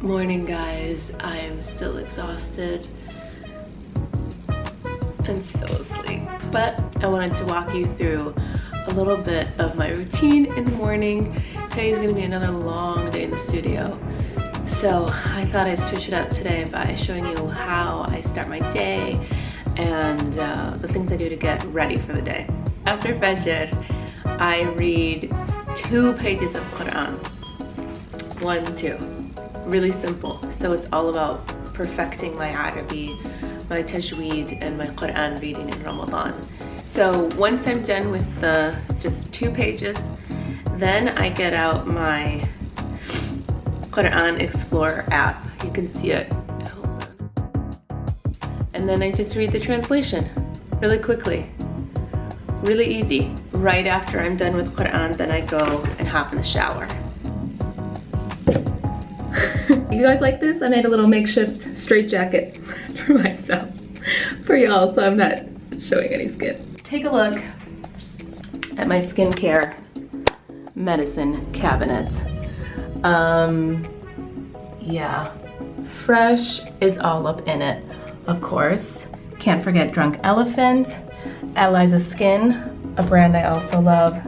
Morning, guys. I am still exhausted and so asleep, but I wanted to walk you through a little bit of my routine in the morning. Today is going to be another long day in the studio, so I thought I'd switch it up today by showing you how I start my day and the things I do to get ready for the day. After Fajr, I read 2 pages of Quran. 1, 2. Really simple. So it's all about perfecting my Arabi, my tajweed, and my Quran reading in Ramadan. So once I'm done with the just 2 pages, then I get out my Quran Explorer app. You can see it. And then I just read the translation really quickly. Really easy. Right after I'm done with Quran, then I go and hop in the shower. You guys like this? I made a little makeshift straight jacket for myself, for y'all, so I'm not showing any skin. Take a look at my skincare medicine cabinet. Yeah, Fresh is all up in it, of course. Can't forget Drunk Elephant, Eliza Skin, a brand I also love,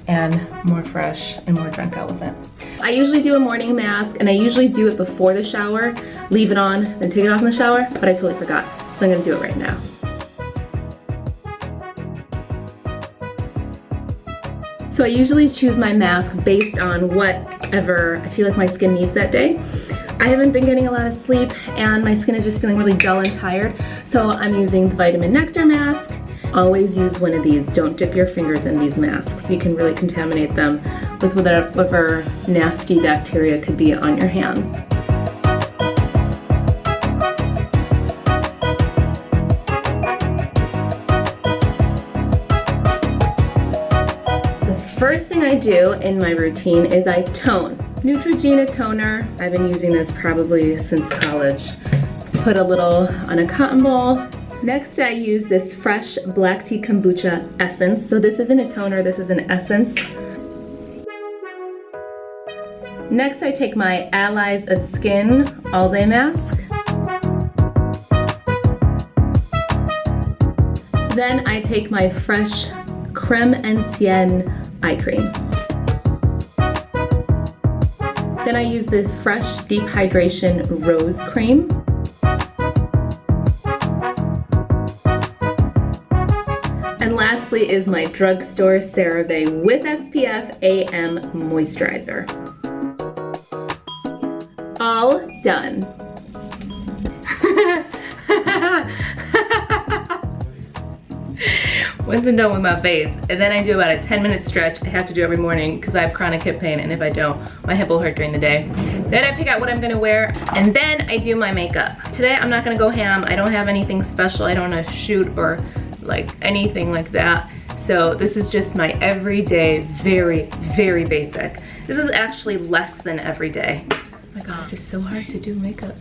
and more Fresh and more Drunk Elephant. I usually do a morning mask, and I usually do it before the shower, leave it on, then take it off in the shower, but I totally forgot, so I'm gonna do it right now. So I usually choose my mask based on whatever I feel like my skin needs that day. I haven't been getting a lot of sleep, and my skin is just feeling really dull and tired, so I'm using the Vitamin Nectar mask. Always use one of these. Don't dip your fingers in these masks. You can really contaminate them with whatever nasty bacteria could be on your hands. The first thing I do in my routine is I tone. Neutrogena toner. I've been using this probably since college. Just put a little on a cotton ball. Next, I use this Fresh Black Tea Kombucha Essence. So this isn't a toner, this is an essence. Next, I take my Allies of Skin All Day Mask. Then I take my Fresh Creme Ancienne Eye Cream. Then I use the Fresh Deep Hydration Rose Cream. And lastly is my drugstore CeraVe with SPF AM moisturizer. All done. Once I'm done with my face, and then I do about a 10-minute stretch. I have to do every morning because I have chronic hip pain, and if I don't, my hip will hurt during the day. Then I pick out what I'm gonna wear, and then I do my makeup. Today I'm not gonna go ham. I don't have anything special. I don't want to shoot or like anything like that. So this is just my everyday, very, very basic. This is actually less than everyday. Oh my God, it's so hard to do makeup.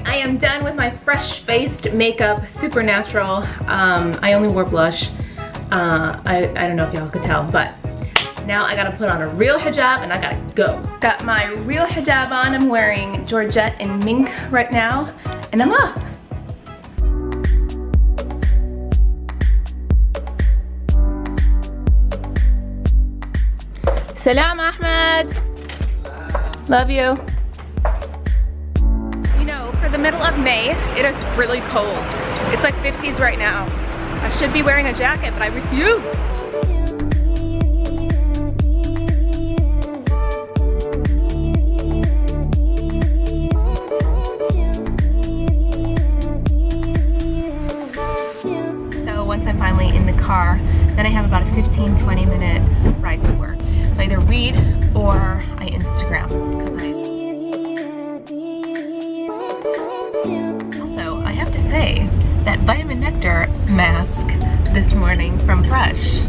I am done with my fresh-faced makeup, super natural. I only wore blush. I don't know if y'all could tell, but now I gotta put on a real hijab and I gotta go. Got my real hijab on. I'm wearing Georgette and mink right now, and I'm off. Salam Ahmed. Love you. For the middle of May, it is really cold. It's like 50s right now. I should be wearing a jacket, but I refuse. Then I have about a 15-20 minute ride to work. So I either read or I Instagram. Also, I have to say that vitamin nectar mask this morning from Fresh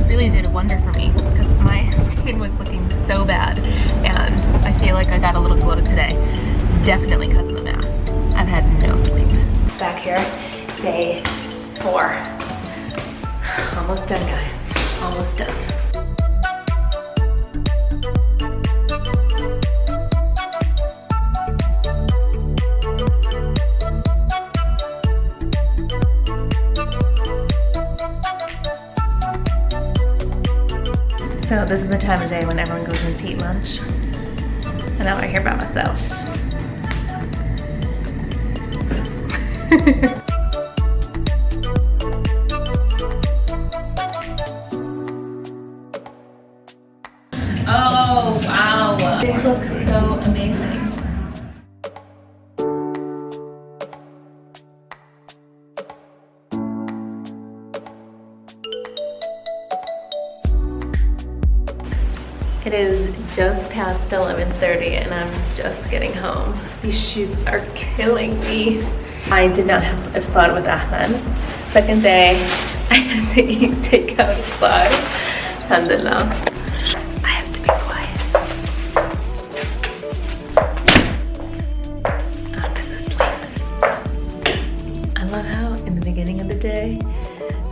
really did a wonder for me because my skin was looking so bad, and I feel like I got a little glow today. Definitely because of the mask. I've had no sleep. Back here, day 4. Almost done, guys. Almost done. So this is the time of day when everyone goes in to eat lunch. And now I'm here by myself. Oh, wow. It looks so amazing. It is just past 11:30 and I'm just getting home. These shoots are killing me. I did not have a flight with Ahmed. Second day, I had to eat takeout at 5. Alhamdulillah. I have to be quiet. Ahmed's asleep. I love how in the beginning of the day,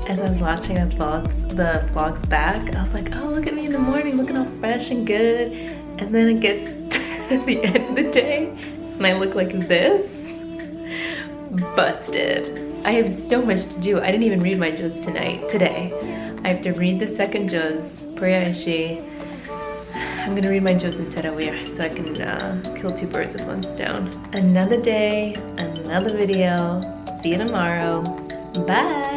as I was watching the vlogs back, I was like, oh, look at me in the morning, looking all fresh and good. And then it gets to the end of the day, and I look like this. Busted. I have so much to do. I didn't even read my juz today. I have to read the second juz, Priya Ishi. I'm gonna read my juz in Tarawih so I can kill 2 birds with 1 stone. Another day, another video. See you tomorrow. Bye.